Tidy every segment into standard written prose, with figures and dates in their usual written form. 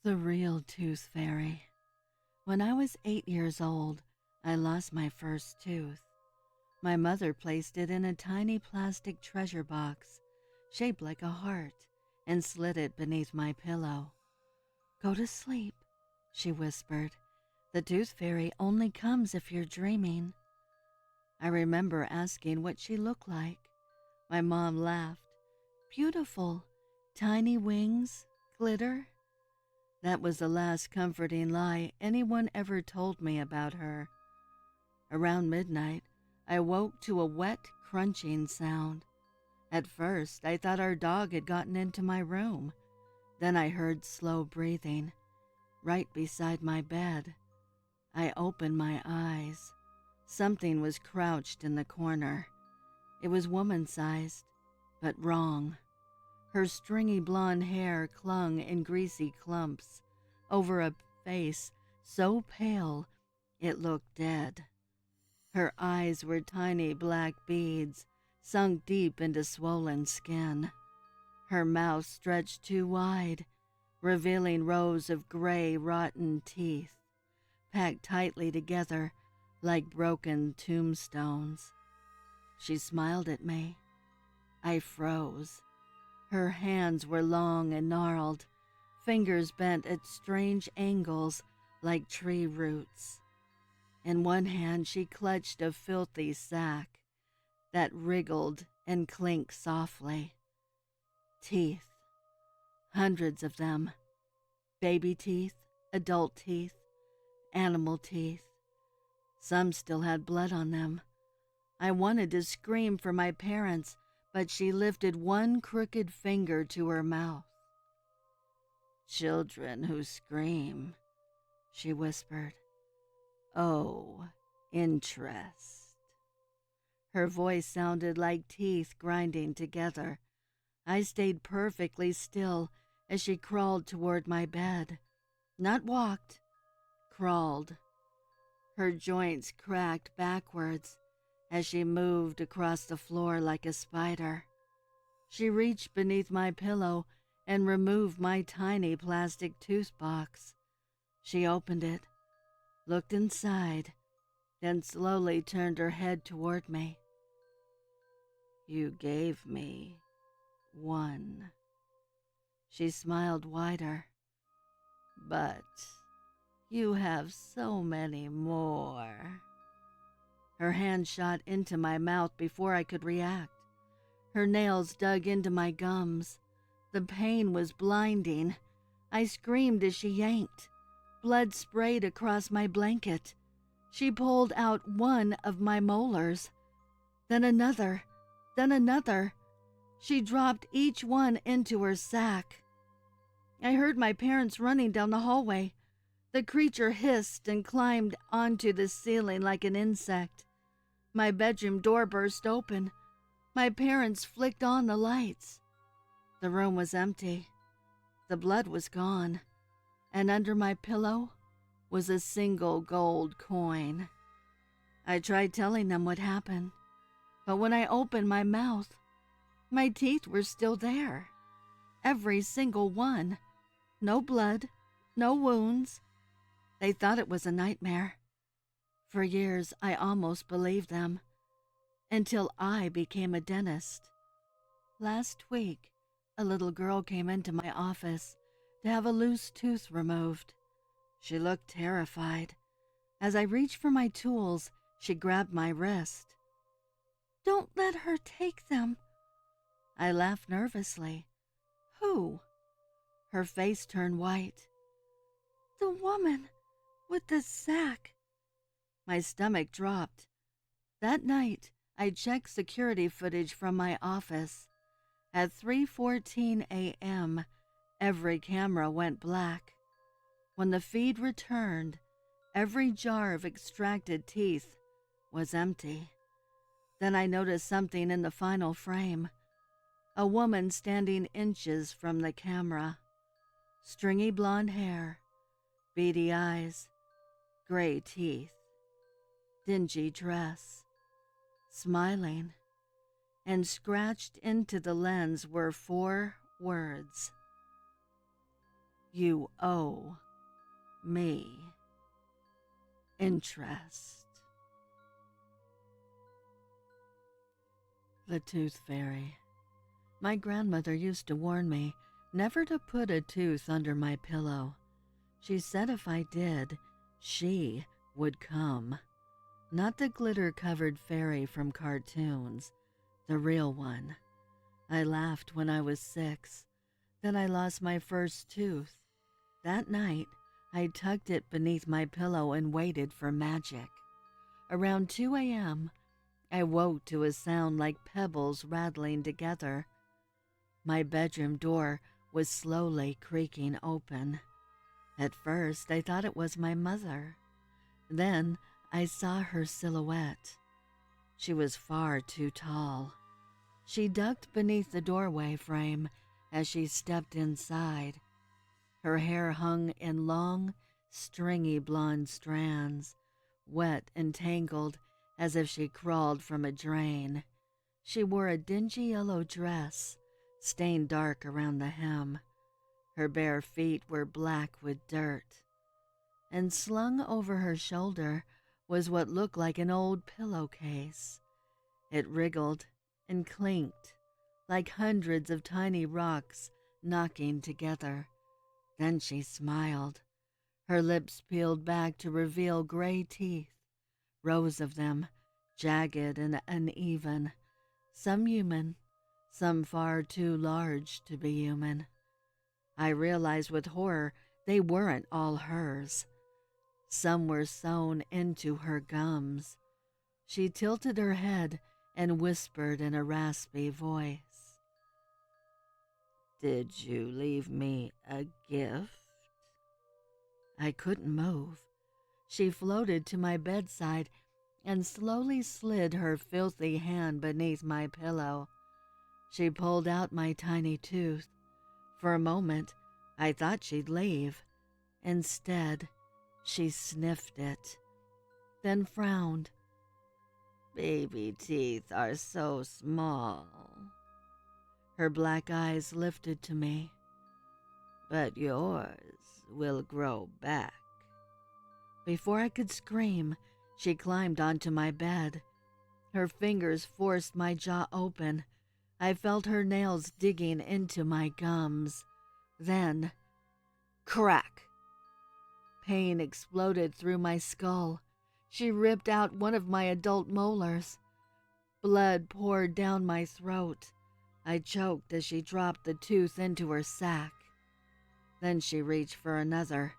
The real tooth fairy. When I was 8 years old, I lost my first tooth. My mother placed it in a tiny plastic treasure box, shaped like a heart, and slid it beneath my pillow. "Go to sleep," she whispered. "The tooth fairy only comes if you're dreaming." I remember asking what she looked like. My mom laughed. "Beautiful, tiny wings, glitter." That was the last comforting lie anyone ever told me about her. Around midnight, I woke to a wet, crunching sound. At first, I thought our dog had gotten into my room. Then I heard slow breathing, right beside my bed. I opened my eyes. Something was crouched in the corner. It was woman-sized, but wrong. Her stringy blonde hair clung in greasy clumps over a face so pale it looked dead. Her eyes were tiny black beads sunk deep into swollen skin. Her mouth stretched too wide, revealing rows of gray, rotten teeth, packed tightly together like broken tombstones. She smiled at me. I froze. Her hands were long and gnarled, fingers bent at strange angles like tree roots. In one hand she clutched a filthy sack that wriggled and clinked softly. Teeth, hundreds of them. Baby teeth, adult teeth, animal teeth. Some still had blood on them. I wanted to scream for my parents, but she lifted one crooked finger to her mouth. "Children who scream," she whispered. "Oh, interest." Her voice sounded like teeth grinding together. I stayed perfectly still as she crawled toward my bed. Not walked, crawled. Her joints cracked backwards as she moved across the floor like a spider. She reached beneath my pillow and removed my tiny plastic tooth box. She opened it, looked inside, then slowly turned her head toward me. "You gave me one." She smiled wider. "But you have so many more." Her hand shot into my mouth before I could react. Her nails dug into my gums. The pain was blinding. I screamed as she yanked. Blood sprayed across my blanket. She pulled out one of my molars. Then another. Then another. She dropped each one into her sack. I heard my parents running down the hallway. The creature hissed and climbed onto the ceiling like an insect. My bedroom door burst open. My parents flicked on the lights. The room was empty. The blood was gone. And under my pillow was a single gold coin. I tried telling them what happened, but when I opened my mouth, my teeth were still there. Every single one. No blood, no wounds. They thought it was a nightmare. For years, I almost believed them, until I became a dentist. Last week, a little girl came into my office to have a loose tooth removed. She looked terrified. As I reached for my tools, she grabbed my wrist. "Don't let her take them." I laughed nervously. "Who?" Her face turned white. "The woman with the sack." My stomach dropped. That night, I checked security footage from my office. At 3:14 a.m., every camera went black. When the feed returned, every jar of extracted teeth was empty. Then I noticed something in the final frame. A woman standing inches from the camera. Stringy blonde hair, beady eyes, gray teeth, dingy dress, smiling, and scratched into the lens were 4 words. You owe me interest. The Tooth Fairy. My grandmother used to warn me never to put a tooth under my pillow. She said if I did, she would come. Not the glitter-covered fairy from cartoons, the real one. I laughed when I was 6. Then I lost my first tooth. That night, I tucked it beneath my pillow and waited for magic. Around 2 a.m., I woke to a sound like pebbles rattling together. My bedroom door was slowly creaking open. At first, I thought it was my mother. Then, I saw her silhouette. She was far too tall. She ducked beneath the doorway frame as she stepped inside. Her hair hung in long, stringy blonde strands, wet and tangled as if she crawled from a drain. She wore a dingy yellow dress, stained dark around the hem. Her bare feet were black with dirt. And slung over her shoulder was what looked like an old pillowcase. It wriggled and clinked like hundreds of tiny rocks knocking together. Then she smiled. Her lips peeled back to reveal gray teeth, rows of them, jagged and uneven, some human, some far too large to be human. I realized with horror they weren't all hers. Some were sewn into her gums. She tilted her head and whispered in a raspy voice, "Did you leave me a gift?" I couldn't move. She floated to my bedside and slowly slid her filthy hand beneath my pillow. She pulled out my tiny tooth. For a moment, I thought she'd leave. Instead, she sniffed it, then frowned. "Baby teeth are so small." Her black eyes lifted to me. "But yours will grow back." Before I could scream, she climbed onto my bed. Her fingers forced my jaw open. I felt her nails digging into my gums. Then, crack! Pain exploded through my skull. She ripped out one of my adult molars. Blood poured down my throat. I choked as she dropped the tooth into her sack. Then she reached for another.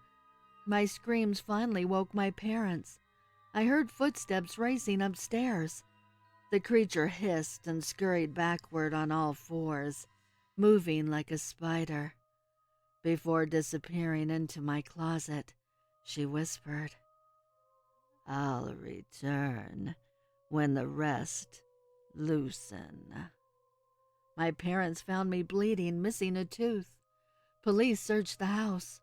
My screams finally woke my parents. I heard footsteps racing upstairs. The creature hissed and scurried backward on all fours, moving like a spider. Before disappearing into my closet, she whispered, "I'll return when the rest loosen." My parents found me bleeding, missing a tooth. Police searched the house.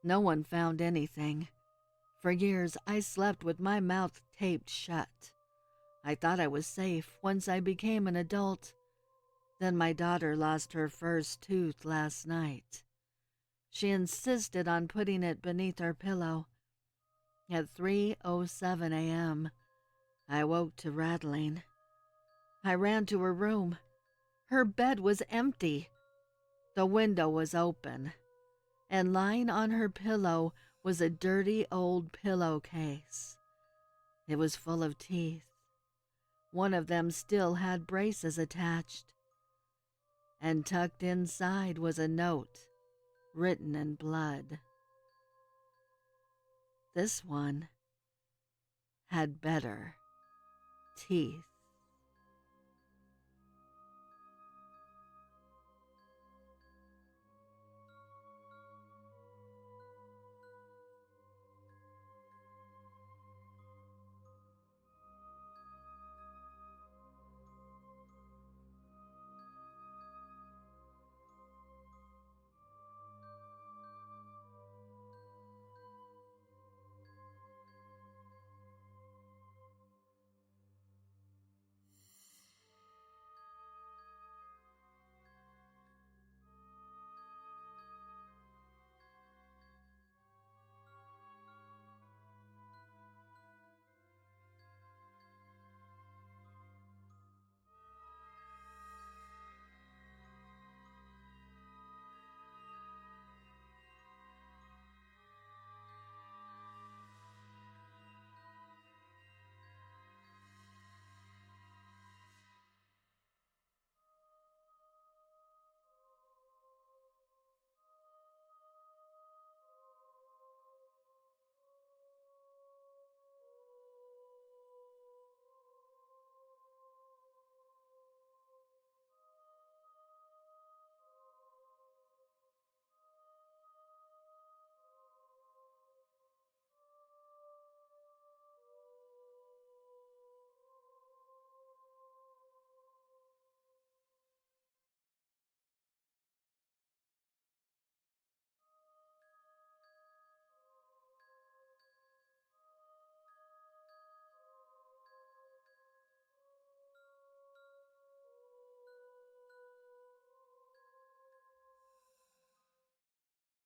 No one found anything. For years, I slept with my mouth taped shut. I thought I was safe once I became an adult. Then my daughter lost her first tooth last night. She insisted on putting it beneath her pillow. At 3:07 a.m., I woke to rattling. I ran to her room. Her bed was empty. The window was open, and lying on her pillow was a dirty old pillowcase. It was full of teeth. One of them still had braces attached. And tucked inside was a note written in blood. This one had better teeth.